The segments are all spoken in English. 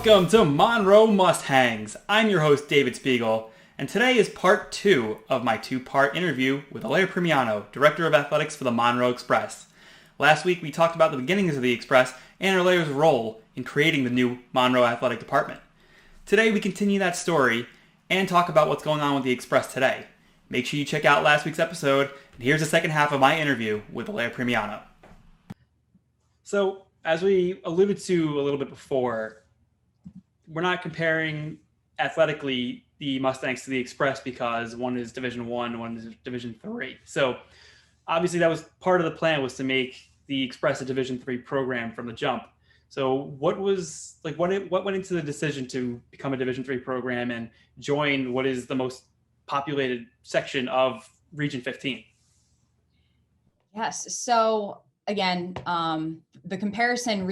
Welcome to Monroe MustHangs. I'm your host, David Spiegel, and today is part 2 of my 2-part interview with Allaire Primiano, Director of Athletics for the Monroe Express. Last week, we talked about the beginnings of the Express and Allaire's role in creating the new Monroe Athletic Department. Today, we continue that story and talk about what's going on with the Express today. Make sure you check out last week's episode, and here's the second half of my interview with Allaire Primiano. So, as we alluded to a little bit before, we're not comparing athletically the Mustangs to the Express because one is Division I, one is Division III. So obviously that was part of the plan, was to make the Express a Division III program from the jump. So what went into the decision to become a Division III program and join what is the most populated section of Region 15? Yes. So again, the comparison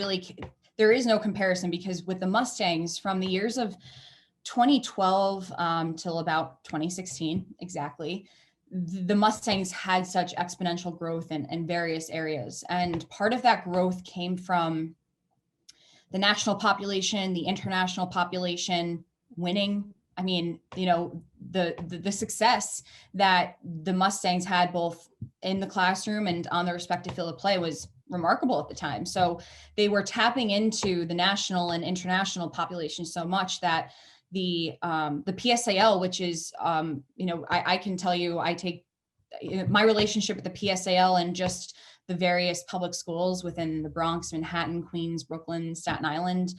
there is no comparison, because with the Mustangs from the years of 2012 till about 2016 exactly, the Mustangs had such exponential growth in various areas. And part of that growth came from the national population, the international population winning. I mean, the success that the Mustangs had both in the classroom and on the respective field of play was remarkable at the time. So they were tapping into the national and international population so much that the PSAL, which is, I can tell you, I take my relationship with the PSAL and just the various public schools within the Bronx, Manhattan, Queens, Brooklyn, Staten Island,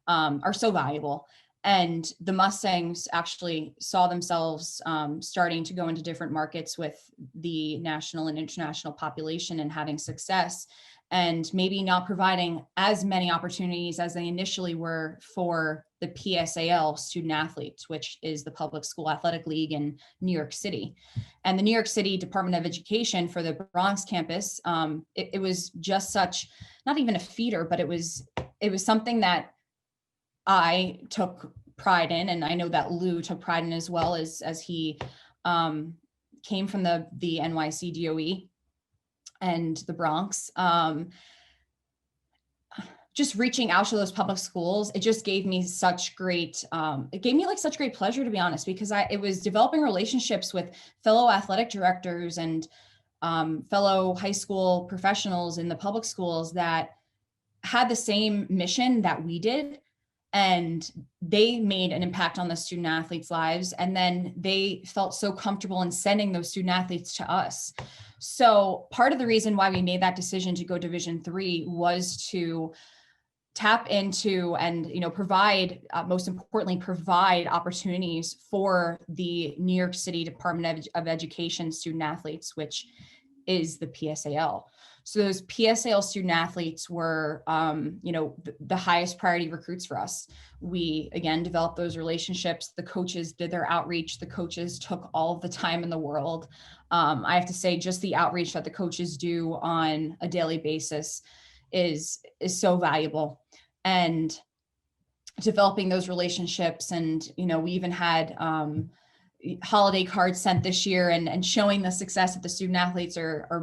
are so valuable. And the Mustangs actually saw themselves starting to go into different markets with the national and international population and having success, and maybe not providing as many opportunities as they initially were for the PSAL student athletes, which is the Public School Athletic League in New York City. And the New York City Department of Education for the Bronx campus, it was just such, not even a feeder, but it was something that I took pride in, and I know that Lou took pride in as well, as he came from the NYC DOE and the Bronx. Just reaching out to those public schools, it just gave me such great, such great pleasure, to be honest, because it was developing relationships with fellow athletic directors and fellow high school professionals in the public schools that had the same mission that we did. And they made an impact on the student athletes' lives. And then they felt so comfortable in sending those student athletes to us. So part of the reason why we made that decision to go Division III was to tap into and, provide, most importantly, provide opportunities for the New York City Department of Education student athletes, which is the PSAL. So those PSAL student athletes were, the highest priority recruits for us. We, again, developed those relationships. The coaches did their outreach. The coaches took all of the time in the world. I have to say, just the outreach that the coaches do on a daily basis is so valuable. And developing those relationships, and, we even had holiday cards sent this year and showing the success that the student athletes are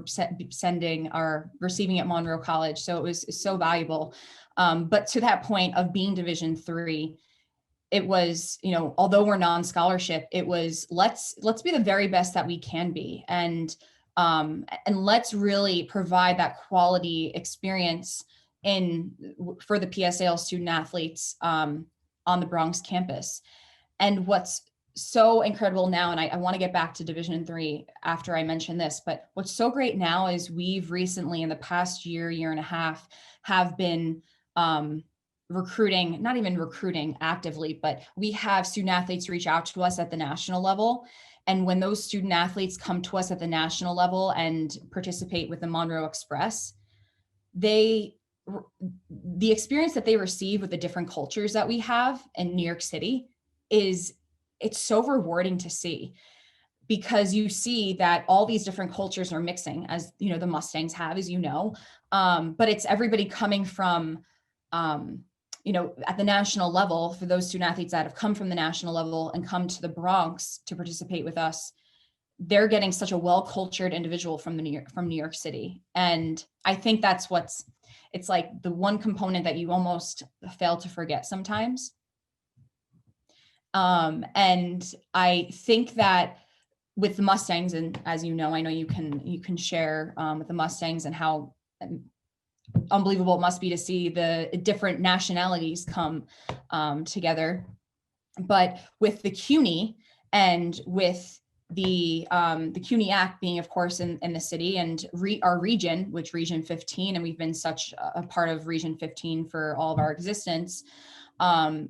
receiving at Monroe College. So it was so valuable. But to that point of being Division III, it was, although we're non-scholarship, it was let's be the very best that we can be, and let's really provide that quality experience for the PSAL student athletes on the Bronx campus. And what's so incredible now, and I want to get back to Division III after I mention this, but what's so great now is we've recently, in the past year and a half, have been recruiting, not even recruiting actively, but we have student athletes reach out to us at the national level. And when those student athletes come to us at the national level and participate with the Monroe Express, the experience that they receive with the different cultures that we have in New York City it's so rewarding to see, because you see that all these different cultures are mixing, as the Mustangs have, as but it's everybody coming from, at the national level. For those student athletes that have come from the national level and come to the Bronx to participate with us, they're getting such a well-cultured individual from New York City. And I think that's it's like the one component that you almost fail to forget sometimes And I think that with the Mustangs, and as you know, I know you can share with the Mustangs and how unbelievable it must be to see the different nationalities come together. But with the CUNY and with the CUNY Act being, of course, in the city, and our region, which Region 15, and we've been such a part of Region 15 for all of our existence.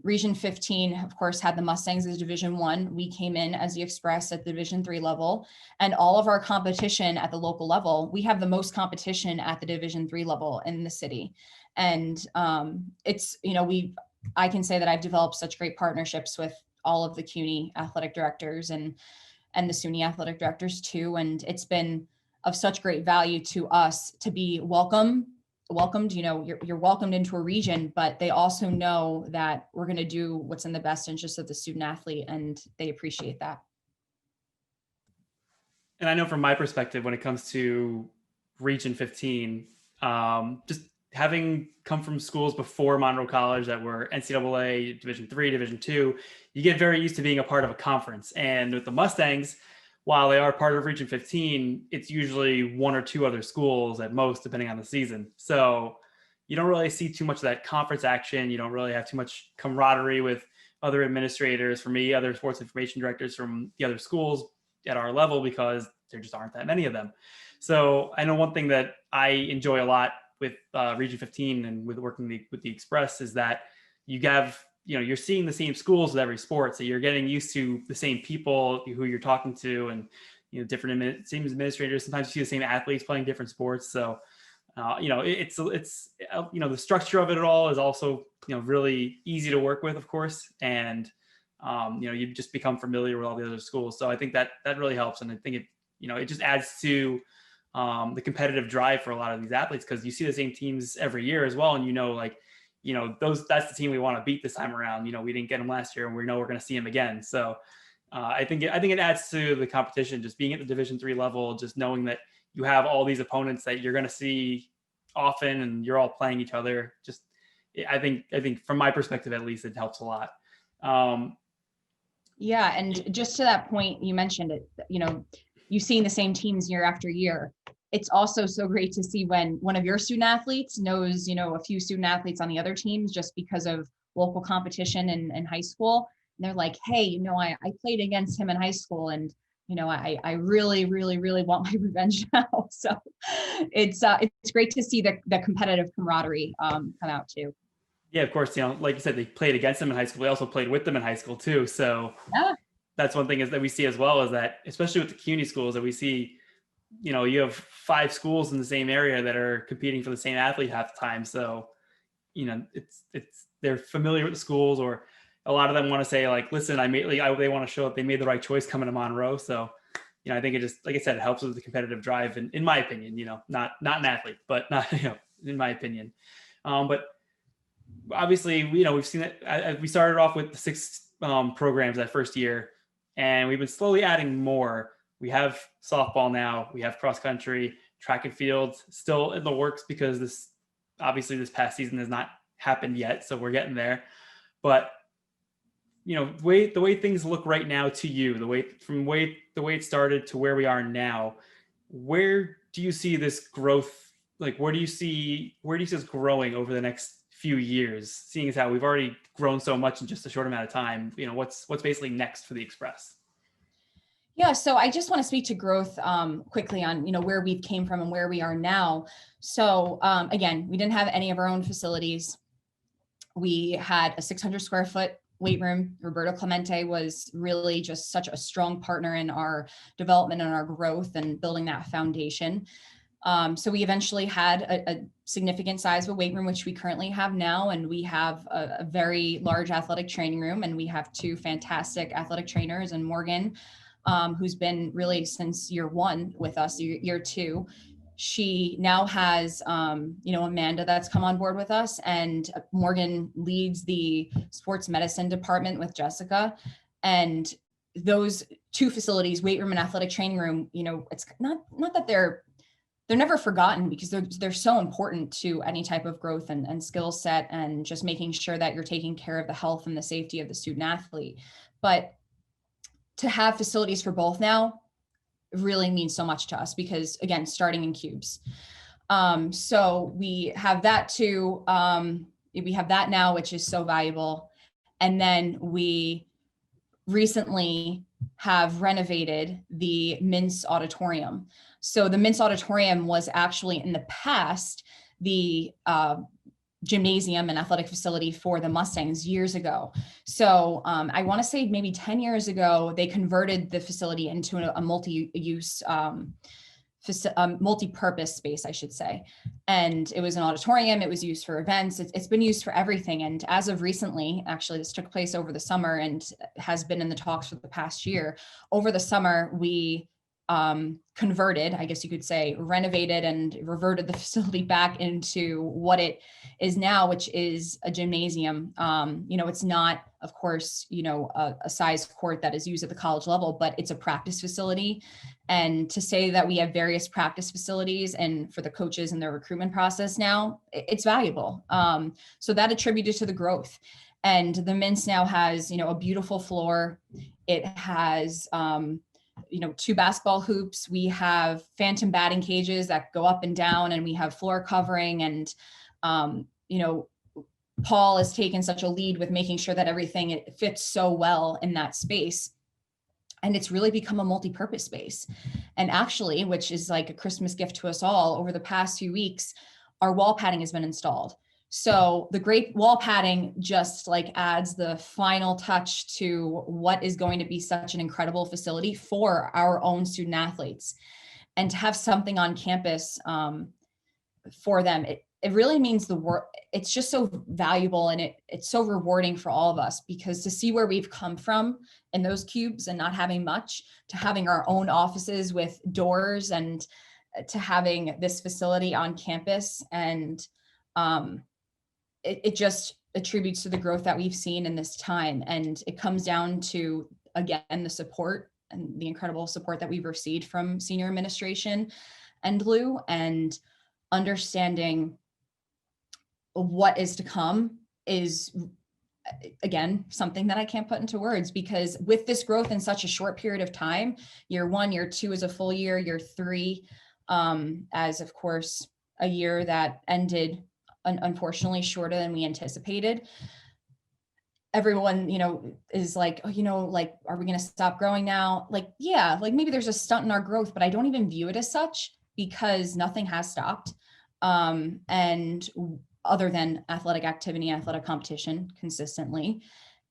Region 15, of course, had the Mustangs as Division 1. We came in as the Express at the Division 3 level, and all of our competition at the local level, we have the most competition at the Division 3 level in the city. And it's, I can say that I've developed such great partnerships with all of the CUNY athletic directors and the SUNY athletic directors too. And it's been of such great value to us to be welcomed. You're welcomed into a region, but they also know that we're going to do what's in the best interest of the student athlete, and they appreciate that. And I know from my perspective, when it comes to Region 15, just having come from schools before Monroe College that were NCAA Division 3, Division 2, you get very used to being a part of a conference. And with the Mustangs, while they are part of Region 15, it's usually one or two other schools at most, depending on the season. So you don't really see too much of that conference action. You don't really have too much camaraderie with other administrators, for me, other sports information directors from the other schools at our level, because there just aren't that many of them. So I know one thing that I enjoy a lot with Region 15 and with working with the Express is that you have, you're seeing the same schools with every sport. So you're getting used to the same people who you're talking to, and, different same administrators. Sometimes you see the same athletes playing different sports. So, it's the structure of it all is also, really easy to work with, of course. And, you just become familiar with all the other schools. So I think that really helps. And I think it just adds to the competitive drive for a lot of these athletes, because you see the same teams every year as well. And, that's the team we want to beat this time around. We didn't get them last year, and we know we're going to see them again. So I think it adds to the competition, just being at the Division 3 level, just knowing that you have all these opponents that you're going to see often, and you're all playing each other. Just, I think from my perspective, at least, it helps a lot. Yeah. And just to that point, you mentioned it, you've seen the same teams year after year. It's also so great to see when one of your student athletes knows, a few student athletes on the other teams, just because of local competition in high school. And they're like, hey, I played against him in high school, and, I really, really, really want my revenge now. So it's great to see the competitive camaraderie come out too. Yeah, of course, like you said, they played against them in high school. They also played with them in high school too. So yeah, that's one thing is that we see as well, is that especially with the CUNY schools, that we see, you have 5 schools in the same area that are competing for the same athlete half the time. So, it's they're familiar with the schools, or a lot of them want to say, like, listen, they want to show that they made the right choice coming to Monroe. So, I think it just, like I said, it helps with the competitive drive, and in my opinion, not an athlete, but not, in my opinion. But obviously, we've seen that we started off with the 6 programs that first year, and we've been slowly adding more. We have softball now, we have cross country, track and field still in the works, because this past season has not happened yet. So we're getting there. But, the way things look right now to you, the way it started to where we are now, where do you see this growth? Like, where do you see this growing over the next few years, seeing as how we've already grown so much in just a short amount of time? What's basically next for the Express? Yeah, so I just want to speak to growth quickly on, where we came from and where we are now. So again, we didn't have any of our own facilities. We had a 600 square foot weight room. Roberto Clemente was really just such a strong partner in our development and our growth and building that foundation. So we eventually had a significant size of a weight room, which we currently have now. And we have a very large athletic training room, and we have 2 fantastic athletic trainers, and Morgan, who's been really since year 1 with us, year 2. She now has, Amanda that's come on board with us, and Morgan leads the sports medicine department with Jessica. And those 2 facilities, weight room and athletic training room, it's not that they're never forgotten, because they're so important to any type of growth and skill set, and just making sure that you're taking care of the health and the safety of the student athlete. But to have facilities for both now really means so much to us because, again, starting in cubes. So we have that too. We have that now, which is so valuable. And then we recently have renovated the Mintz Auditorium. So the Mintz Auditorium was actually in the past the gymnasium and athletic facility for the Mustangs years ago. So I want to say maybe 10 years ago, they converted the facility into a multi-use multi-purpose space, I should say. And it was an auditorium. It was used for events. It's been used for everything. And as of recently, actually, this took place over the summer and has been in the talks for the past year. Over the summer, we converted, I guess you could say, renovated and reverted the facility back into what it is now, which is a gymnasium. It's not, of course, a size court that is used at the college level, but it's a practice facility. And to say that we have various practice facilities and for the coaches and their recruitment process now, it's valuable. So that attributed to the growth. And the Mintz now has, a beautiful floor. It has, 2 basketball hoops. We have phantom batting cages that go up and down, and we have floor covering. And, Paul has taken such a lead with making sure that everything fits so well in that space. And it's really become a multi-purpose space. And actually, which is like a Christmas gift to us all, over the past few weeks, our wall padding has been installed. So the great wall padding just like adds the final touch to what is going to be such an incredible facility for our own student athletes. And to have something on campus for them, it really means the work. It's just so valuable, and it's so rewarding for all of us, because to see where we've come from in those cubes and not having much, to having our own offices with doors, and to having this facility on campus, and it just attributes to the growth that we've seen in this time. And it comes down to, again, the support and the incredible support that we've received from senior administration and Lou, and understanding what is to come is, again, something that I can't put into words, because with this growth in such a short period of time, year 1, year 2 is a full year, year 3, as of course, a year that ended unfortunately shorter than we anticipated. Everyone, is like, are we going to stop growing now? Yeah, maybe there's a stunt in our growth, but I don't even view it as such, because nothing has stopped. And other than athletic activity, athletic competition consistently.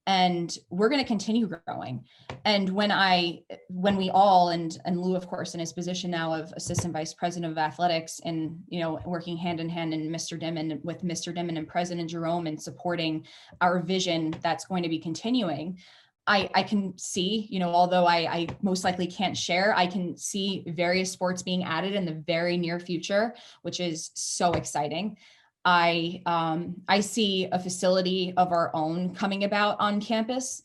And we're going to continue growing. And when we all, and Lou, of course, in his position now of assistant vice president of athletics, and, working hand in hand with Mr. Dimon and President Jerome, and supporting our vision that's going to be continuing, I can see, although I most likely can't share, I can see various sports being added in the very near future, which is so exciting. I see a facility of our own coming about on campus,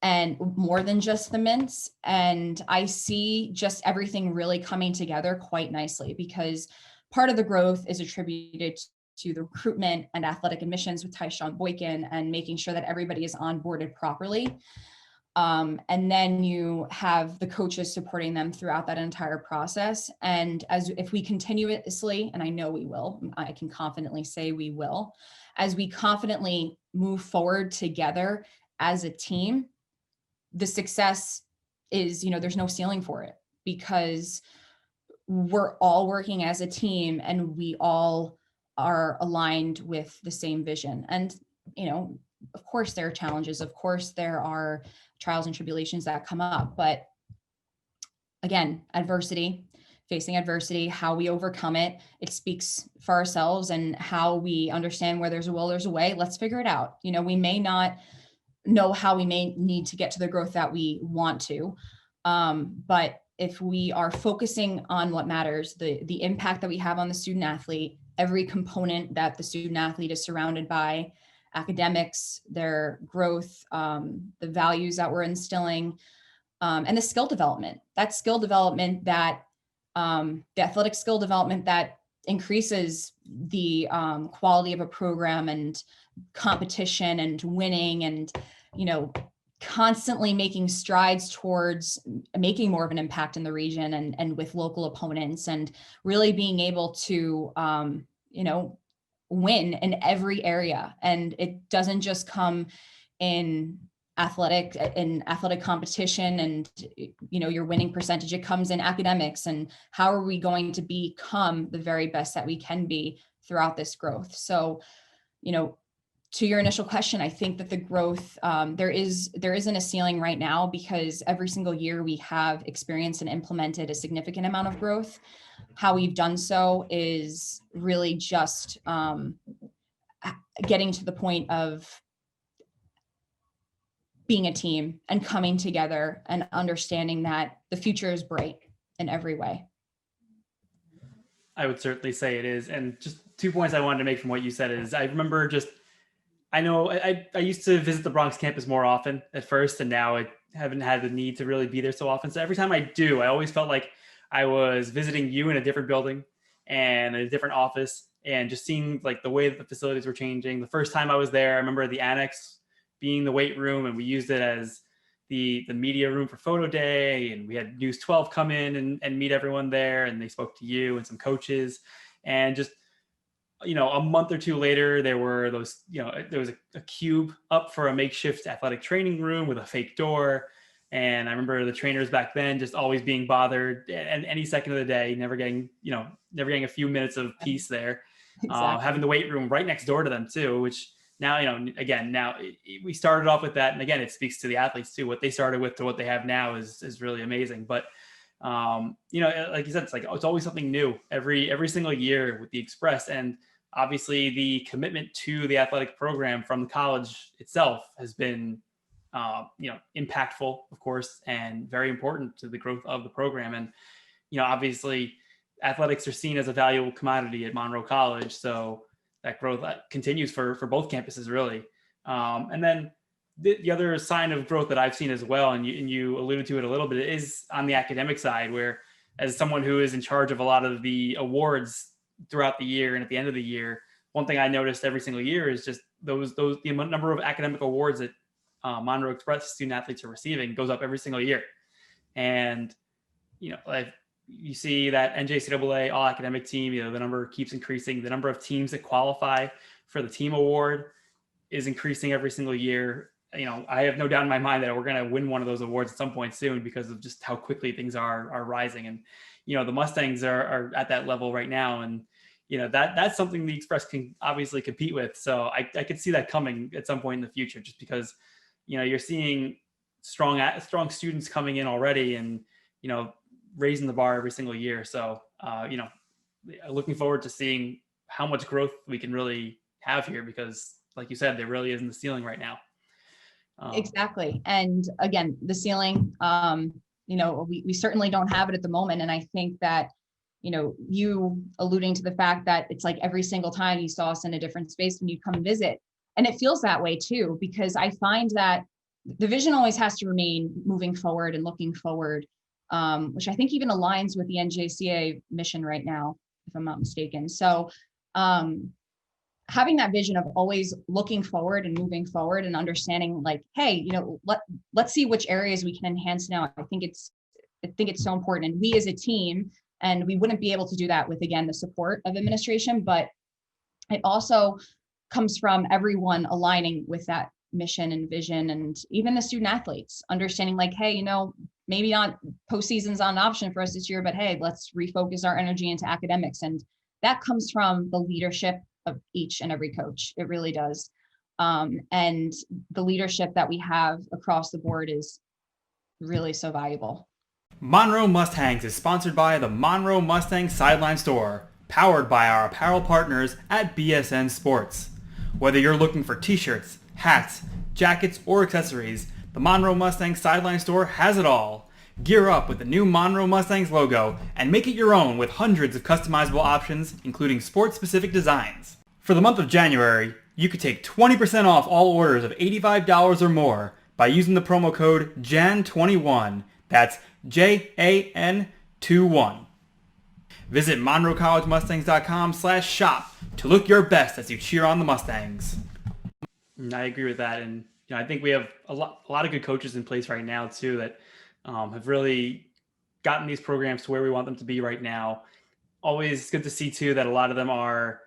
and more than just the Mintz. And I see just everything really coming together quite nicely, because part of the growth is attributed to the recruitment and athletic admissions with Tyshawn Boykin, and making sure that everybody is onboarded properly. And then you have the coaches supporting them throughout that entire process. And if we continuously, and I know we will, I can confidently say we will, as we confidently move forward together as a team, the success is, there's no ceiling for it, because we're all working as a team, and we all are aligned with the same vision. And, of course there are challenges, of course there are trials and tribulations that come up, but again, facing adversity, how we overcome it, it speaks for ourselves, and how we understand where there's a will, there's a way. Let's figure it out. We may not know how we may need to get to the growth that we want to, but if we are focusing on what matters, the impact that we have on the student athlete, every component that the student athlete is surrounded by, academics, their growth, the values that we're instilling, and the skill development, the athletic skill development that increases the quality of a program, and competition, and winning, and, constantly making strides towards making more of an impact in the region and with local opponents, and really being able to, win in every area. And it doesn't just come in athletic competition and, your winning percentage. It comes in academics, and how are we going to become the very best that we can be throughout this growth. So, to your initial question, I think that the growth, there isn't a ceiling right now, because every single year we have experienced and implemented a significant amount of growth. How we've done so is really just getting to the point of being a team and coming together and understanding that the future is bright in every way. I would certainly say it is. And just 2 points I wanted to make from what you said is, I remember I know I used to visit the Bronx campus more often at first, and now I haven't had the need to really be there so often. So every time I do, I always felt like I was visiting you in a different building and a different office, and just seeing like the way that the facilities were changing. The first time I was there, I remember the annex being the weight room, and we used it as the media room for photo day. And we had News 12 come in and meet everyone there, and they spoke to you and some coaches. And just, a month or two later, there were those, there was a cube up for a makeshift athletic training room with a fake door. And I remember the trainers back then just always being bothered, and any second of the day, never getting a few minutes of peace there. Exactly. Having the weight room right next door to them too, which now, we started off with that. And again, it speaks to the athletes too. What they started with to what they have now is really amazing. But, like you said, it's always something new every single year with the Express. And obviously the commitment to the athletic program from the college itself has been, impactful, of course, and very important to the growth of the program. And, obviously athletics are seen as a valuable commodity at Monroe College. So that growth continues for both campuses, really. And then the other sign of growth that I've seen as well, and you alluded to it a little bit, is on the academic side, where as someone who is in charge of a lot of the awards throughout the year and at the end of the year, one thing I noticed every single year is just the number of academic awards that Monroe Express student athletes are receiving goes up every single year. And, you see that NJCAA all academic team, the number keeps increasing. The number of teams that qualify for the team award is increasing every single year. I have no doubt in my mind that we're going to win one of those awards at some point soon, because of just how quickly things are rising. And, the Mustangs are at that level right now. And, that's something the Express can obviously compete with. So I could see that coming at some point in the future, just because, you're seeing strong students coming in already, and, raising the bar every single year. So, looking forward to seeing how much growth we can really have here, because like you said, there really isn't the ceiling right now. Exactly. And again, the ceiling, we certainly don't have it at the moment. And I think that, you alluding to the fact that it's like every single time you saw us in a different space when you come visit, and it feels that way too, because I find that the vision always has to remain moving forward and looking forward, which I think even aligns with the NJCA mission right now, if I'm not mistaken. So having that vision of always looking forward and moving forward and understanding like, hey, let's see which areas we can enhance now. I think it's so important. And we as a team, and we wouldn't be able to do that with, again, the support of administration, but it also comes from everyone aligning with that mission and vision, and even the student athletes understanding like, hey, maybe not postseason's not an option for us this year, but hey, let's refocus our energy into academics. And that comes from the leadership of each and every coach. It really does. And the leadership that we have across the board is really so valuable. Monroe MustHangs is sponsored by the Monroe MustHangs Sideline Store, powered by our apparel partners at BSN Sports. Whether you're looking for t-shirts, hats, jackets, or accessories, the Monroe MustHangs Sideline Store has it all. Gear up with the new Monroe MustHangs logo and make it your own with hundreds of customizable options, including sports-specific designs. For the month of January, you could take 20% off all orders of $85 or more by using the promo code JAN21. That's JAN21. Visit MonroeCollegeMustangs.com/shop to look your best as you cheer on the Mustangs. I agree with that. And, I think we have a lot of good coaches in place right now too that have really gotten these programs to where we want them to be right now. Always good to see too that a lot of them are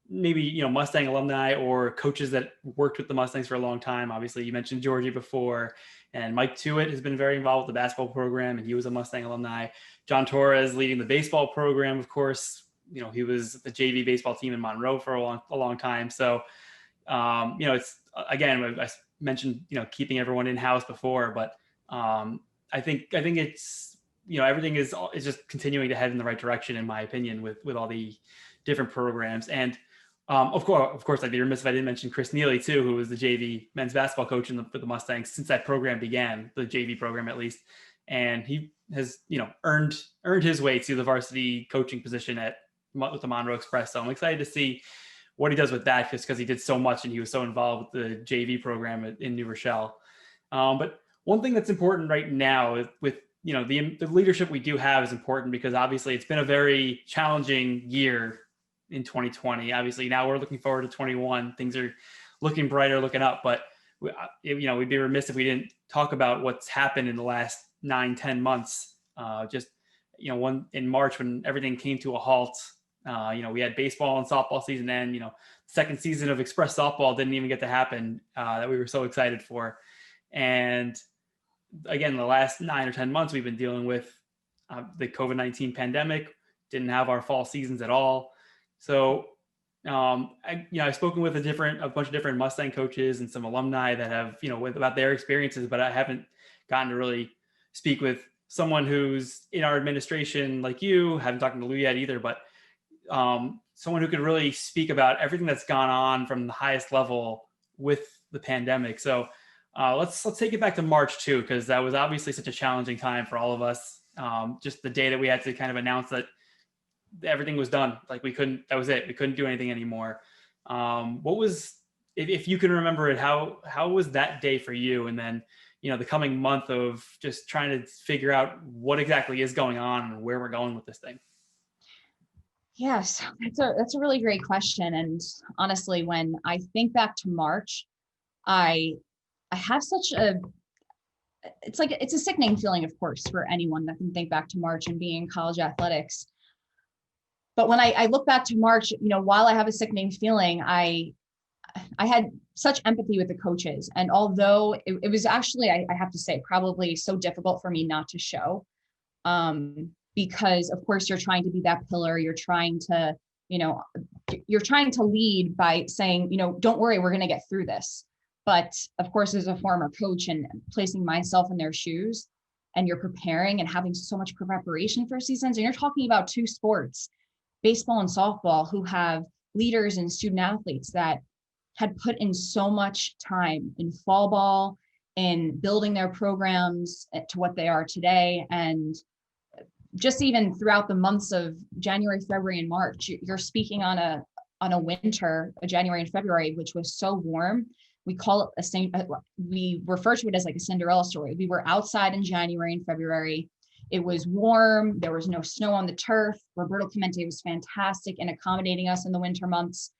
maybe Mustang alumni or coaches that worked with the Mustangs for a long time. Obviously, you mentioned Georgie before, and Mike Tewitt has been very involved with the basketball program, and he was a Mustang alumni. John Torres leading the baseball program, of course. He was the JV baseball team in Monroe for a long time. So, it's again, I mentioned keeping everyone in house before, but I think it's everything is just continuing to head in the right direction, in my opinion, with all the different programs. And of course, I'd be remiss if I didn't mention Chris Neely too, who was the JV men's basketball coach for the Mustangs since that program began, the JV program at least. And he has earned his way to the varsity coaching position with the Monroe Express. So I'm excited to see what he does with that, just because he did so much and he was so involved with the JV program in New Rochelle. But one thing that's important right now is with the leadership we do have is important, because obviously it's been a very challenging year in 2020. Obviously now we're looking forward to 21. Things are looking brighter, looking up, but we'd be remiss if we didn't talk about what's happened in the last 9-10 months. One in March when everything came to a halt. We had baseball and softball season end. Second season of Express softball didn't even get to happen, that we were so excited for. And again, the last 9 or 10 months we've been dealing with the COVID-19 pandemic. Didn't have our fall seasons at all. So, I've spoken with a bunch of different Mustang coaches and some alumni that have, about their experiences, but I haven't gotten to really speak with someone who's in our administration like you. Haven't talked to Lou yet either, but someone who could really speak about everything that's gone on from the highest level with the pandemic. So let's take it back to March too, because that was obviously such a challenging time for all of us. Just the day that we had to kind of announce that everything was done, like that was it. We couldn't do anything anymore. What was, if you can remember it, how was that day for you? And then, the coming month of just trying to figure out what exactly is going on and where we're going with this thing. Yes, that's a really great question. And honestly, when I think back to March, I have it's a sickening feeling, of course, for anyone that can think back to March and being in college athletics. But when I look back to March, while I have a sickening feeling, I had such empathy with the coaches. And although it was actually, I have to say, probably so difficult for me not to show, because of course you're trying to be that pillar. You're trying to lead by saying, don't worry, we're going to get through this. But of course, as a former coach and placing myself in their shoes, and you're preparing and having so much preparation for seasons, and you're talking about two sports, baseball and softball, who have leaders and student athletes that had put in so much time in fall ball, in building their programs to what they are today. And just even throughout the months of January, February, and March, you're speaking on a winter, a January and February, which was so warm. We we refer to it as like a Cinderella story. We were outside in January and February. It was warm. There was no snow on the turf. Roberto Clemente was fantastic in accommodating us in the winter months.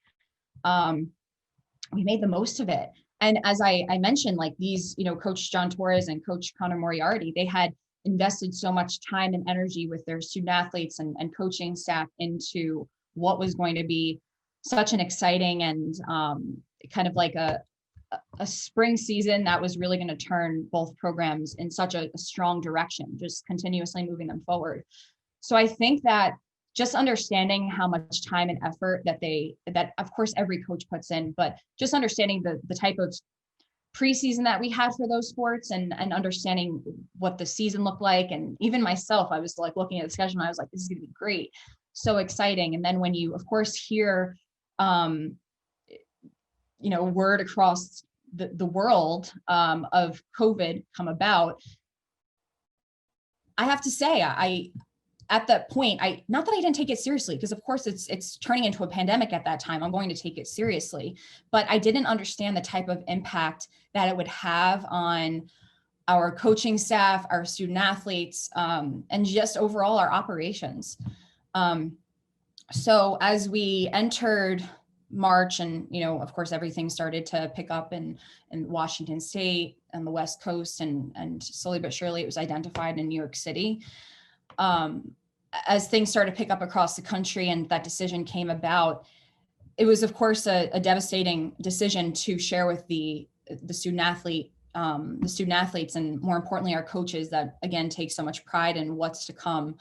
We made the most of it. And as I mentioned, like these, Coach John Torres and Coach Connor Moriarty, they had invested so much time and energy with their student athletes and coaching staff into what was going to be such an exciting and kind of like a spring season that was really going to turn both programs in such a strong direction, just continuously moving them forward. So I think that just understanding how much time and effort that of course every coach puts in, but just understanding the type of preseason that we had for those sports and understanding what the season looked like. And even myself, I was like looking at the schedule and I was like, this is going to be great. So exciting. And then when you, of course, hear, word across the world of COVID come about, I have to say, at that point, not that I didn't take it seriously, because of course it's turning into a pandemic at that time. I'm going to take it seriously, but I didn't understand the type of impact that it would have on our coaching staff, our student athletes, and just overall our operations. So as we entered March, and of course everything started to pick up in Washington State and the West Coast, and slowly but surely it was identified in New York City. As things started to pick up across the country and that decision came about, it was of course a devastating decision to share with the student athletes, and more importantly our coaches that again take so much pride in what's to come.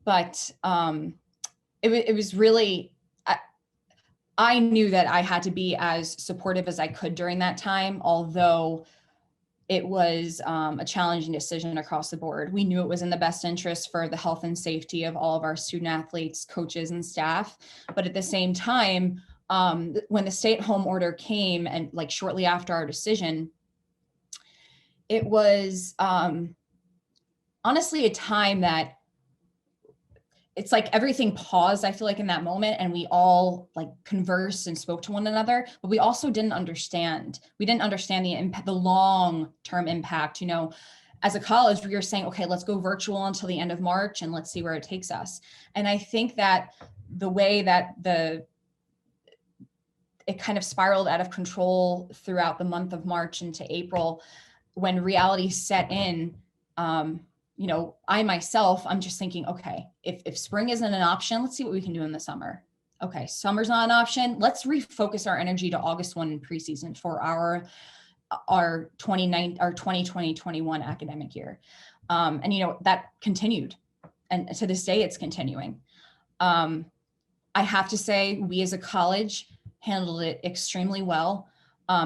But it was really, I knew that I had to be as supportive as I could during that time, although it was a challenging decision across the board. We knew it was in the best interest for the health and safety of all of our student athletes, coaches, and staff. But at the same time, when the stay-at-home order came and like shortly after our decision, it was honestly a time that it's like everything paused, I feel like in that moment, and we all like conversed and spoke to one another, but we also didn't understand. We didn't understand the impact, the long-term impact. As a college, we were saying, okay, let's go virtual until the end of March and let's see where it takes us. And I think that the way that it kind of spiraled out of control throughout the month of March into April, when reality set in, I myself, I'm just thinking, okay, if spring isn't an option, let's see what we can do in the summer. Okay, summer's not an option. Let's refocus our energy to August 1 in preseason for our 2020-21 academic year. And that continued. And to this day, it's continuing. I have to say, we as a college handled it extremely well.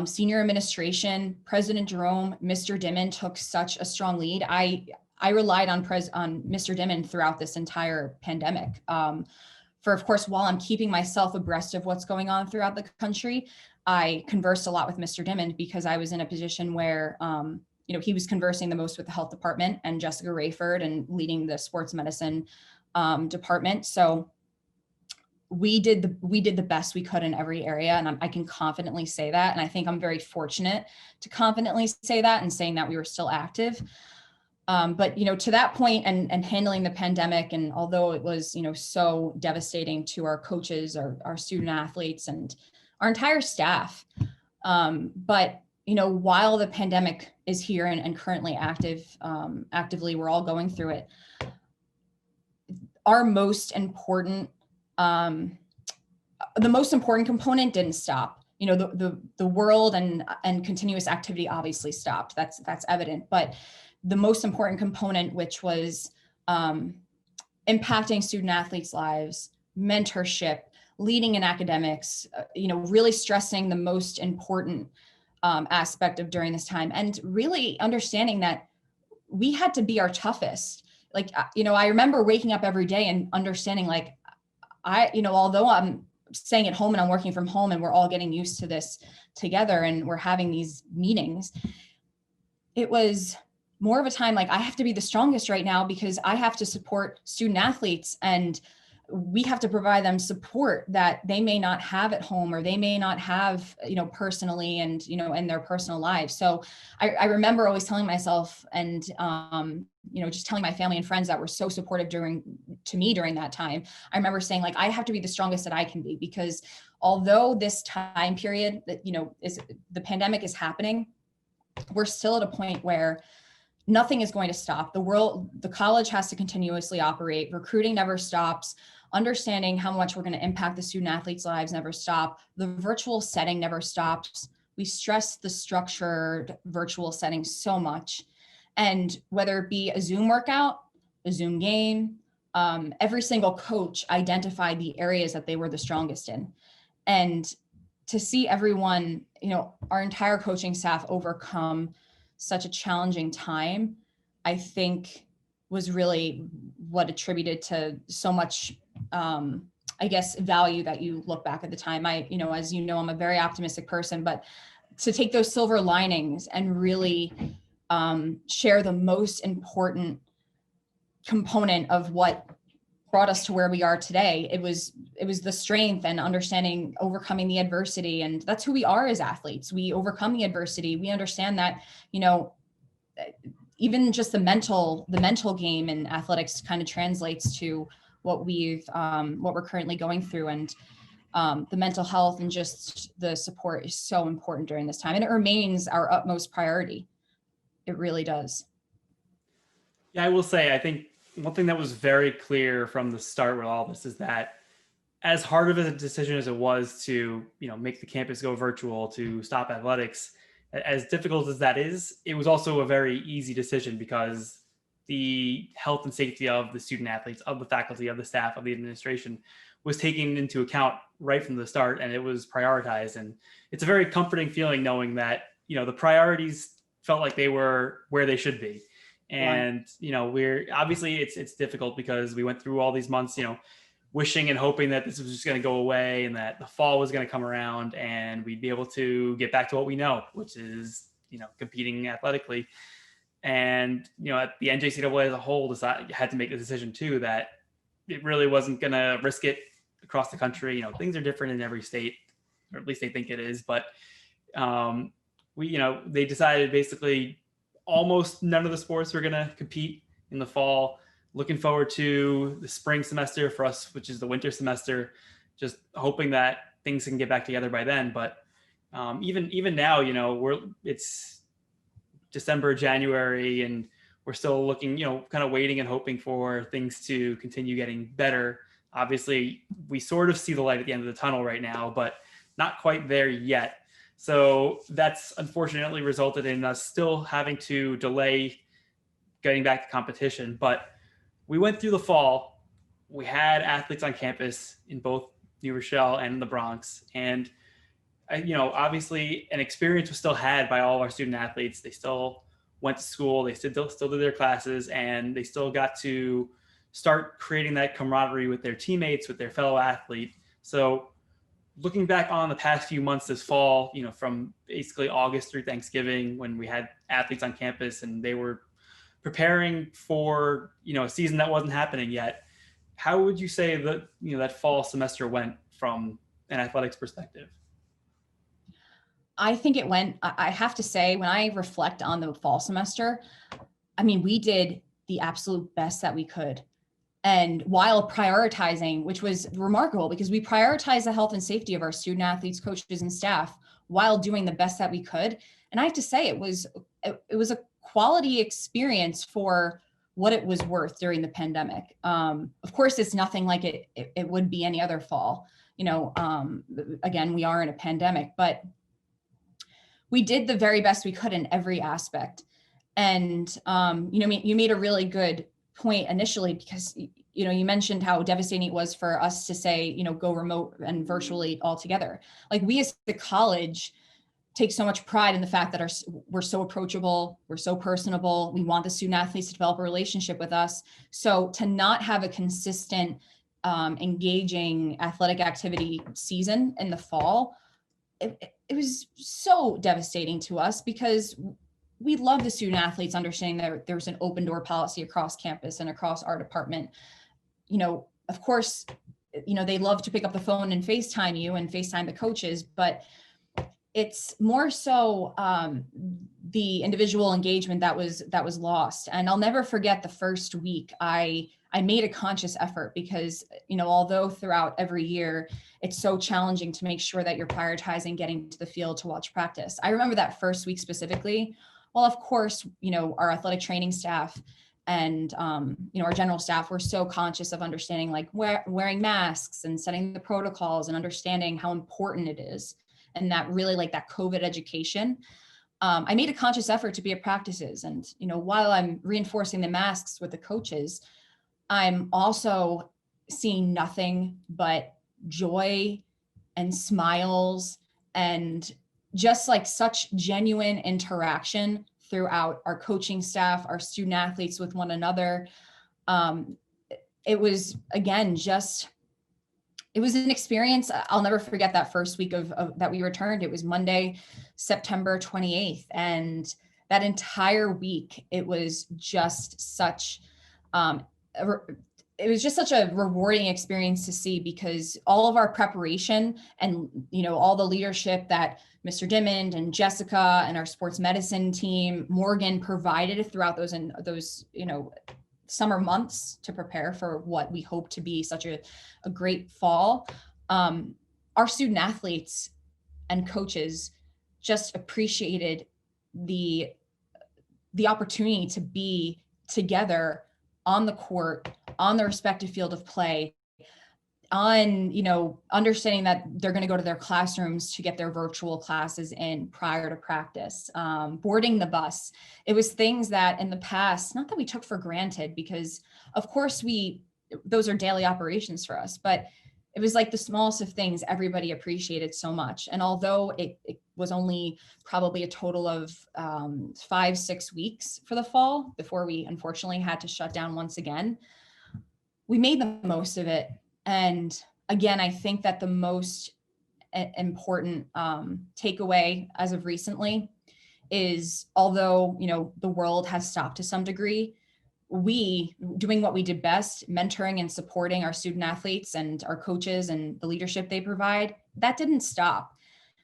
Senior administration, President Jerome, Mr. Dimon took such a strong lead. I relied on Mr. Dimon throughout this entire pandemic. Of course, while I'm keeping myself abreast of what's going on throughout the country, I conversed a lot with Mr. Dimon because I was in a position where, he was conversing the most with the health department and Jessica Rayford and leading the sports medicine department. So we did the best we could in every area. And I can confidently say that. And I think I'm very fortunate to confidently say that and saying that we were still active. But, to that point and handling the pandemic, and although it was, so devastating to our coaches, our student athletes, and our entire staff. But, while the pandemic is here and currently actively, we're all going through it. Our most important, the most important component didn't stop. The world and continuous activity obviously stopped. That's evident. But the most important component, which was impacting student athletes' lives, mentorship, leading in academics, really stressing the most important aspect of during this time, and really understanding that we had to be our toughest. Like, I remember waking up every day and understanding, like, although I'm staying at home and I'm working from home and we're all getting used to this together and we're having these meetings, it was more of a time like I have to be the strongest right now because I have to support student athletes, and we have to provide them support that they may not have at home, or they may not have, personally and, in their personal lives. So I remember always telling myself and, just telling my family and friends that were so supportive to me during that time. I remember saying, like, I have to be the strongest that I can be, because although this time period that, is the pandemic is happening, we're still at a point where nothing is going to stop. The college has to continuously operate. Recruiting never stops. Understanding how much we're going to impact the student athletes' lives never stop. The virtual setting never stops. We stress the structured virtual setting so much. And whether it be a Zoom workout, a Zoom game, every single coach identified the areas that they were the strongest in. And to see everyone, our entire coaching staff overcome such a challenging time, I think was really what attributed to so much, value that you look back at the time. As I'm a very optimistic person, but to take those silver linings and really share the most important component of what brought us to where we are today, it was the strength and understanding, overcoming the adversity. And that's who we are as athletes. We overcome the adversity. We understand that, even just the mental game in athletics kind of translates to what we're currently going through. And The mental health and just the support is so important during this time. And it remains our utmost priority. It really does. Yeah, I will say, I think one thing that was very clear from the start with all this is that as hard of a decision as it was to, make the campus go virtual, to stop athletics, as difficult as that is, it was also a very easy decision because the health and safety of the student athletes, of the faculty, of the staff, of the administration was taken into account right from the start, and it was prioritized. And it's a very comforting feeling knowing that, the priorities felt like they were where they should be. And, we're obviously it's difficult because we went through all these months, wishing and hoping that this was just going to go away and that the fall was going to come around and we'd be able to get back to what we know, which is, competing athletically. And, at the NJCAA as a whole had to make the decision too, that it really wasn't going to risk it across the country. Things are different in every state, or at least they think it is. But they decided basically almost none of the sports were going to compete in the fall. Looking forward to the spring semester for us, which is the winter semester, just hoping that things can get back together by then. But even now, it's December, January, and we're still looking, kind of waiting and hoping for things to continue getting better. Obviously, we sort of see the light at the end of the tunnel right now, but not quite there yet. So that's unfortunately resulted in us still having to delay getting back to competition. But we went through the fall. We had athletes on campus in both New Rochelle and the Bronx. And, obviously an experience was still had by all of our student athletes. They still went to school. They still did their classes, and they still got to start creating that camaraderie with their teammates, with their fellow athlete. So looking back on the past few months this fall, from basically August through Thanksgiving, when we had athletes on campus and they were preparing for, a season that wasn't happening yet, how would you say that, that fall semester went from an athletics perspective? I think it went, I have to say, when I reflect on the fall semester, we did the absolute best that we could. And while prioritizing, which was remarkable because we prioritized the health and safety of our student athletes, coaches, and staff while doing the best that we could. And I have to say, it was a quality experience for what it was worth during the pandemic. Of course, it's nothing like it would be any other fall. Again, we are in a pandemic, but we did the very best we could in every aspect. And, you made a really good point initially because, you mentioned how devastating it was for us to say, go remote and virtually altogether. Like we as the college take so much pride in the fact that we're so approachable, we're so personable. We want the student athletes to develop a relationship with us. So to not have a consistent, engaging athletic activity season in the fall, it was so devastating to us because we love the student athletes understanding that there's an open door policy across campus and across our department. Of course, they love to pick up the phone and FaceTime you and FaceTime the coaches, but it's more so the individual engagement that was lost. And I'll never forget the first week I made a conscious effort because, although throughout every year, it's so challenging to make sure that you're prioritizing getting to the field to watch practice. I remember that first week specifically. Well, of course, our athletic training staff and, our general staff were so conscious of understanding like wearing masks and setting the protocols and understanding how important it is. And that really like that COVID education. I made a conscious effort to be at practices. And, while I'm reinforcing the masks with the coaches, I'm also seeing nothing but joy and smiles and just like such genuine interaction throughout our coaching staff, our student athletes with one another. It was, again, it was an experience. I'll never forget that first week of that we returned. It was Monday, September 28th. And that entire week, it was just such, it was just such a rewarding experience to see because all of our preparation and, all the leadership that Mr. Dimmond and Jessica and our sports medicine team, Morgan, provided throughout those summer months to prepare for what we hope to be such a great fall. our student athletes and coaches just appreciated the opportunity to be together on the court, on the respective field of play, on, understanding that they're going to go to their classrooms to get their virtual classes in prior to practice, boarding the bus. It was things that in the past, not that we took for granted, because of course those are daily operations for us, but it was like the smallest of things everybody appreciated so much. And although it was only probably a total of 5-6 weeks for the fall before we unfortunately had to shut down once again, we made the most of it. And again, I think that the most important takeaway as of recently is, although, the world has stopped to some degree, we doing what we did best, mentoring and supporting our student athletes and our coaches and the leadership they provide, that didn't stop.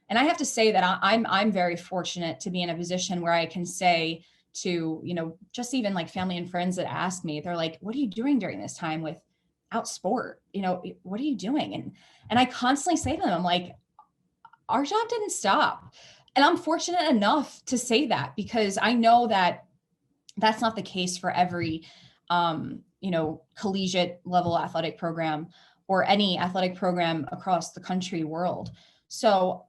And I have to say that I'm very fortunate to be in a position where I can say to, just even like family and friends that ask me, they're like, what are you doing during this time without sport? What are you doing? And I constantly say to them, I'm like, our job didn't stop. And I'm fortunate enough to say that, because I know that that's not the case for every, collegiate level athletic program or any athletic program across the country, world. So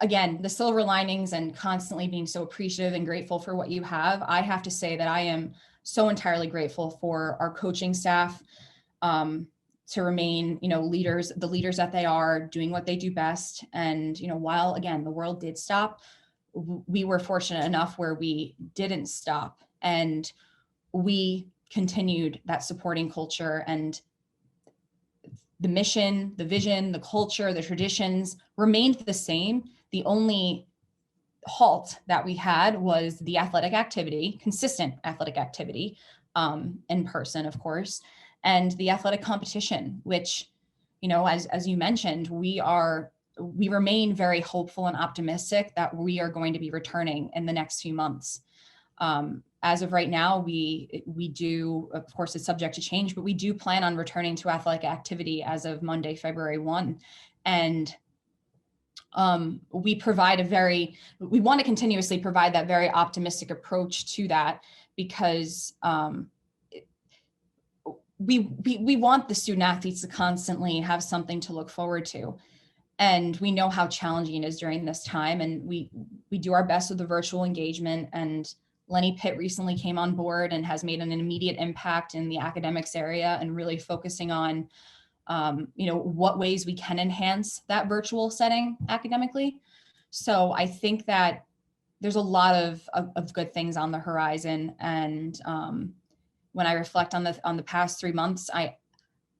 again, the silver linings and constantly being so appreciative and grateful for what you have. I have to say that I am so entirely grateful for our coaching staff, to remain, the leaders that they are, doing what they do best. And, while again, the world did stop, we were fortunate enough where we didn't stop, and we continued that supporting culture, and the mission, the vision, the culture, the traditions remained the same. The only halt that we had was the athletic activity, consistent athletic activity, in person, of course, and the athletic competition, which, as you mentioned, we remain very hopeful and optimistic that we are going to be returning in the next few months. As of right now, we do, of course, it's subject to change, but we do plan on returning to athletic activity as of Monday, February 1. And we want to continuously provide that very optimistic approach to that, because we want the student athletes to constantly have something to look forward to. And we know how challenging it is during this time. And we do our best with the virtual engagement. And Lenny Pitt recently came on board and has made an immediate impact in the academics area, and really focusing on, what ways we can enhance that virtual setting academically. So I think that there's a lot of good things on the horizon. And when I reflect on the past 3 months,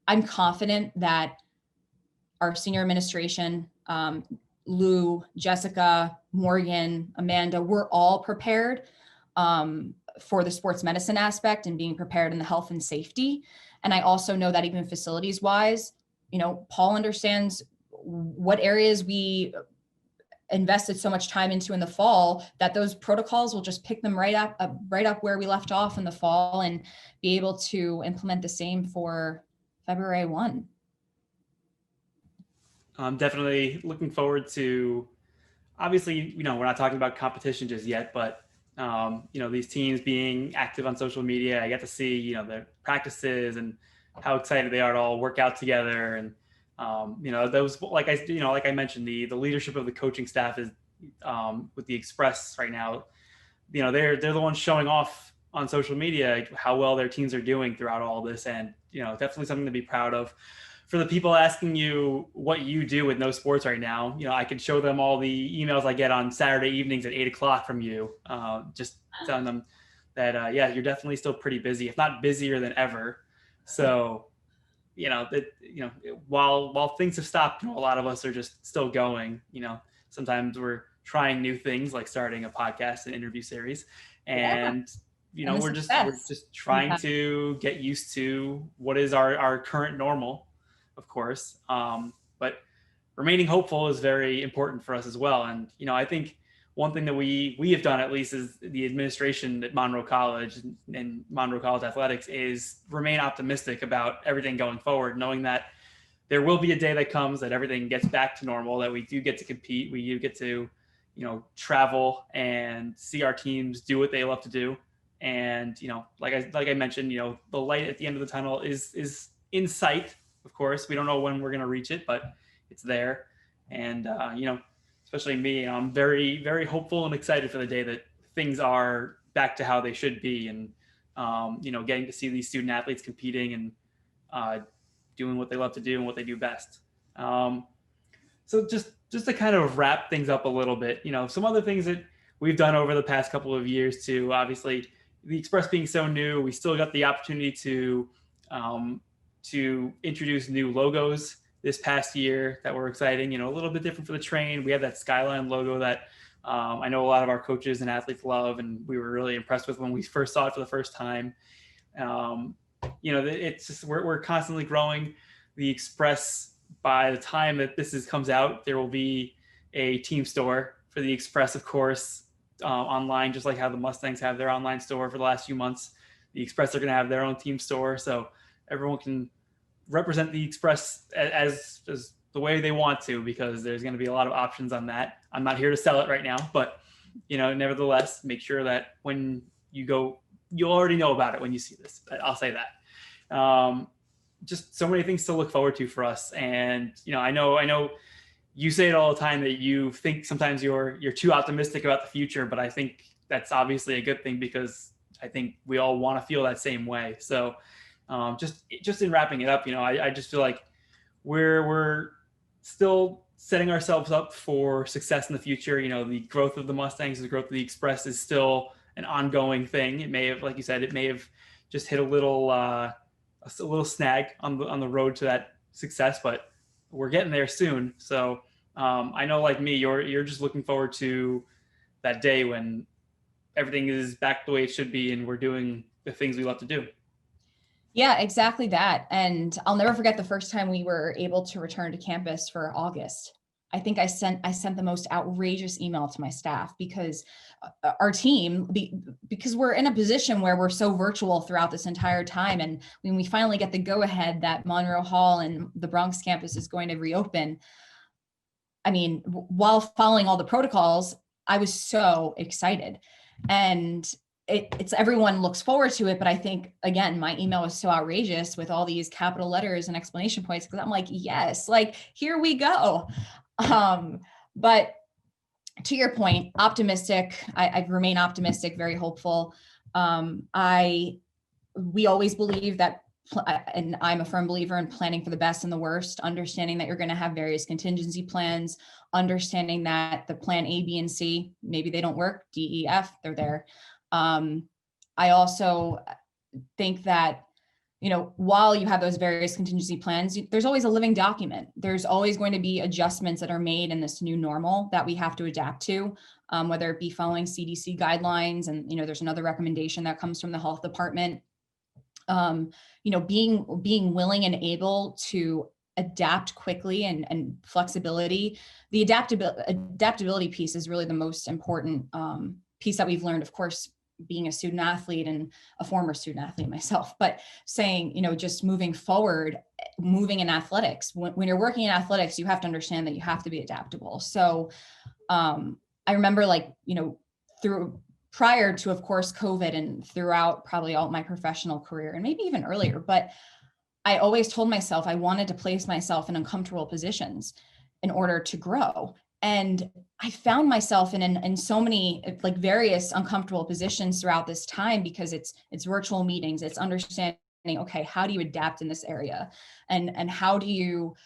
I'm confident that our senior administration, Lou, Jessica, Morgan, Amanda, we're all prepared for the sports medicine aspect and being prepared in the health and safety. And I also know that even facilities wise, Paul understands what areas we invested so much time into in the fall, that those protocols will just pick them right up where we left off in the fall, and be able to implement the same for February 1. I'm definitely looking forward to, obviously, we're not talking about competition just yet, but, these teams being active on social media. I get to see, their practices and how excited they are to all work out together. And, those, like I mentioned, the leadership of the coaching staff is, with the Express right now, they're the ones showing off on social media how well their teams are doing throughout all this. And, definitely something to be proud of. For the people asking you what you do with no sports right now, I could show them all the emails I get on Saturday evenings at 8:00 from you, just telling them that, you're definitely still pretty busy, if not busier than ever. So, while things have stopped, a lot of us are just still going. Sometimes we're trying new things, like starting a podcast and interview series, and we're just trying to get used to what is our current normal, of course. But remaining hopeful is very important for us as well. And, I think one thing that we have done, at least, is the administration at Monroe College and Monroe College Athletics, is remain optimistic about everything going forward, knowing that there will be a day that comes that everything gets back to normal, that we do get to compete. We do get to, travel and see our teams do what they love to do. And, like I mentioned, the light at the end of the tunnel is in sight. Of course, we don't know when we're going to reach it, but it's there. And, especially me, I'm very, very hopeful and excited for the day that things are back to how they should be. And, getting to see these student athletes competing and doing what they love to do and what they do best. So just to kind of wrap things up a little bit, some other things that we've done over the past couple of years too. Obviously, the Express being so new, we still got the opportunity to introduce new logos this past year that were exciting. A little bit different for the train. We have that Skyline logo that I know a lot of our coaches and athletes love, and we were really impressed with when we first saw it for the first time. It's just we're constantly growing. The Express, by the time that comes out, there will be a team store for the Express, of course, online, just like how the Mustangs have their online store for the last few months. The Express are going to have their own team store, so everyone can represent the Express as the way they want to, because there's going to be a lot of options on that. I'm not here to sell it right now, but nevertheless, make sure that when you go, you'll already know about it when you see this. I'll say that. Just so many things to look forward to for us. And, I know you say it all the time that you think sometimes you're too optimistic about the future, but I think that's obviously a good thing, because I think we all want to feel that same way. So just in wrapping it up, I just feel like we're still setting ourselves up for success in the future. The growth of the Mustangs, the growth of the Express is still an ongoing thing. It may have, like you said, just hit a little snag on the road to that success, but we're getting there soon. So I know, like me, you're just looking forward to that day when everything is back the way it should be and we're doing the things we love to do. Yeah, exactly that. And I'll never forget the first time we were able to return to campus for August. I think I sent the most outrageous email to my staff, because our team, because we're in a position where we're so virtual throughout this entire time. And when we finally get the go ahead that Monroe Hall and the Bronx campus is going to reopen, I mean, while following all the protocols, I was so excited. And it's everyone looks forward to it. But I think, again, my email was so outrageous with all these capital letters and exclamation points, because I'm like, yes, like, here we go. But to your point, optimistic, I remain optimistic, very hopeful. We always believe that, and I'm a firm believer in planning for the best and the worst, understanding that you're going to have various contingency plans, understanding that the plan A, B, and C, maybe they don't work, D, E, F, they're there. I also think that, while you have those various contingency plans, there's always a living document. There's always going to be adjustments that are made in this new normal that we have to adapt to, whether it be following CDC guidelines. And, there's another recommendation that comes from the health department. Being willing and able to adapt quickly and flexibility. The adaptability piece is really the most important piece that we've learned, of course, being a student athlete and a former student athlete myself, but saying, just moving forward, moving in athletics, when you're working in athletics, you have to understand that you have to be adaptable. So I remember, through prior to, of course, COVID, and throughout probably all my professional career, and maybe even earlier, but I always told myself I wanted to place myself in uncomfortable positions in order to grow. And I found myself in so many various uncomfortable positions throughout this time, because it's virtual meetings, it's understanding, okay, how do you adapt in this area, and how do you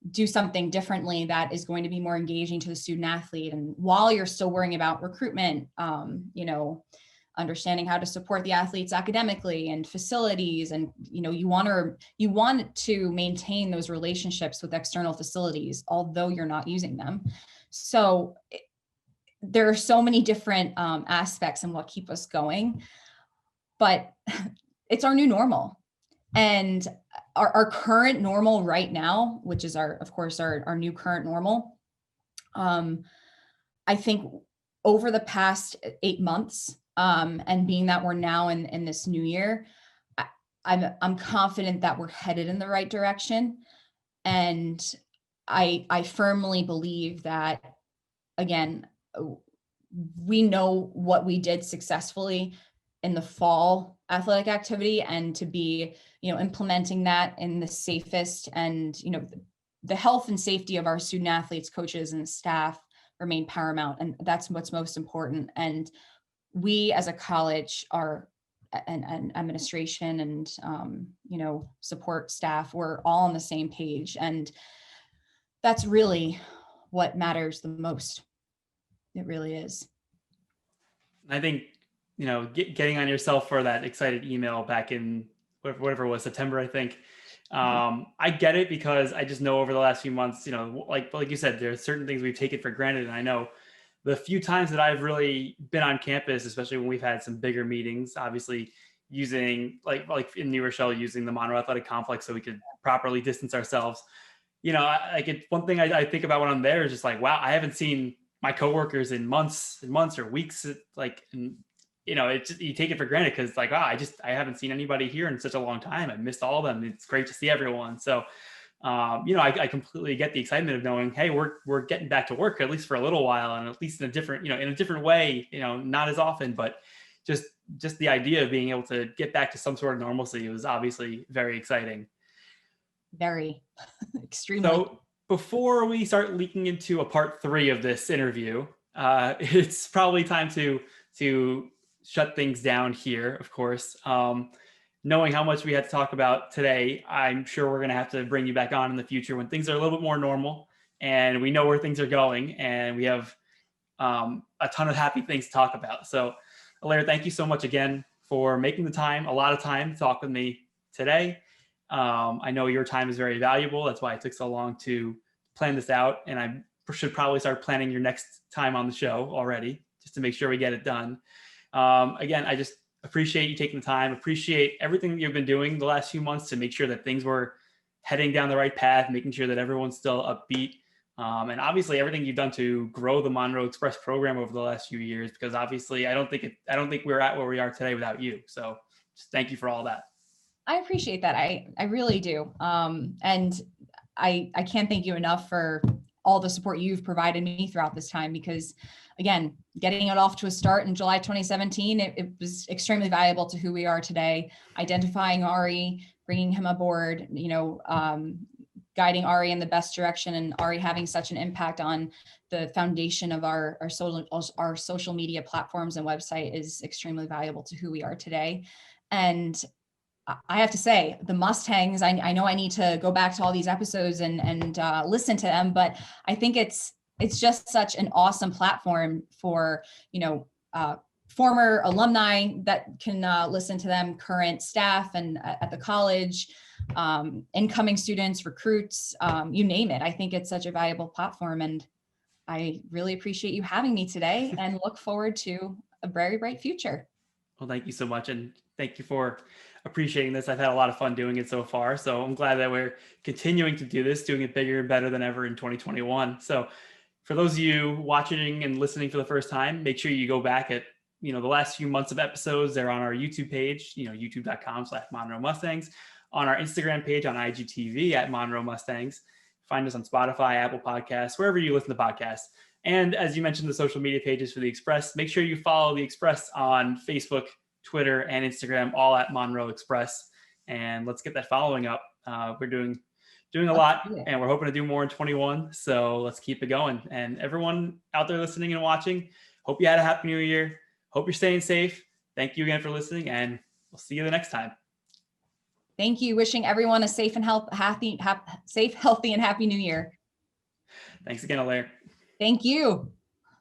do something differently that is going to be more engaging to the student athlete, and while you're still worrying about recruitment, understanding how to support the athletes academically and facilities, and you want to maintain those relationships with external facilities, although you're not using them. So there are so many different aspects in what keep us going, but it's our new normal. And our current normal right now, which is our new current normal, I think over the past 8 months, and being that we're now in this new year, I'm confident that we're headed in the right direction. And I firmly believe that, again, we know what we did successfully in the fall athletic activity, and to be, implementing that in the safest and, the health and safety of our student athletes, coaches, and staff remain paramount. And that's what's most important. And we as a college are, and administration and, support staff, we're all on the same page. And that's really what matters the most. It really is. I think, getting on yourself for that excited email back in whatever it was, September, I think. I get it, because I just know over the last few months, like you said, there's certain things we've taken for granted. And I know the few times that I've really been on campus, especially when we've had some bigger meetings, obviously using like in New Rochelle, using the Monroe Athletic Complex so we could properly distance ourselves. One thing I think about when I'm there is just like, wow, I haven't seen my coworkers in months or weeks. It's just, you take it for granted, because like, wow, I haven't seen anybody here in such a long time. I missed all of them. It's great to see everyone. So, I completely get the excitement of knowing, hey, we're getting back to work, at least for a little while, and at least in a different way, not as often, but just the idea of being able to get back to some sort of normalcy was obviously very exciting. Very extremely. So before we start leaking into a part 3 of this interview, it's probably time to shut things down here, of course. Knowing how much we had to talk about today, I'm sure we're going to have to bring you back on in the future when things are a little bit more normal and we know where things are going, and we have a ton of happy things to talk about. So, Allaire, thank you so much again for making the time, a lot of time to talk with me today. I know your time is very valuable. That's why it took so long to plan this out. And I should probably start planning your next time on the show already, just to make sure we get it done. Again, I just appreciate you taking the time, appreciate everything you've been doing the last few months to make sure that things were heading down the right path, making sure that everyone's still upbeat. And obviously everything you've done to grow the Monroe Express program over the last few years, because obviously I don't think we're at where we are today without you. So just thank you for all that. I appreciate that. I really do. And I can't thank you enough for all the support you've provided me throughout this time, because again, getting it off to a start in July 2017, it was extremely valuable to who we are today. Identifying Ari, bringing him aboard, guiding Ari in the best direction, and Ari having such an impact on the foundation of our social media platforms and website is extremely valuable to who we are today. And I have to say, the MustHangs, I know I need to go back to all these episodes and listen to them, but I think it's just such an awesome platform for, former alumni that can listen to them, current staff and at the college, incoming students, recruits, you name it. I think it's such a valuable platform, and I really appreciate you having me today and look forward to a very bright future. Well, thank you so much. And thank you for appreciating this. I've had a lot of fun doing it so far. So I'm glad that we're continuing to do this, doing it bigger and better than ever in 2021. So for those of you watching and listening for the first time, make sure you go back at, the last few months of episodes. They're on our YouTube page, youtube.com/Monroe MustHangs, on our Instagram page on IGTV at Monroe MustHangs. Find us on Spotify, Apple Podcasts, wherever you listen to podcasts. And as you mentioned, the social media pages for the Express, make sure you follow the Express on Facebook, Twitter, and Instagram, all at Monroe Express. And let's get that following up. We're doing a lot, and we're hoping to do more in 21. So let's keep it going. And everyone out there listening and watching, hope you had a happy new year. Hope you're staying safe. Thank you again for listening, and we'll see you the next time. Thank you. Wishing everyone a safe, healthy, and happy new year. Thanks again, Allaire. Thank you.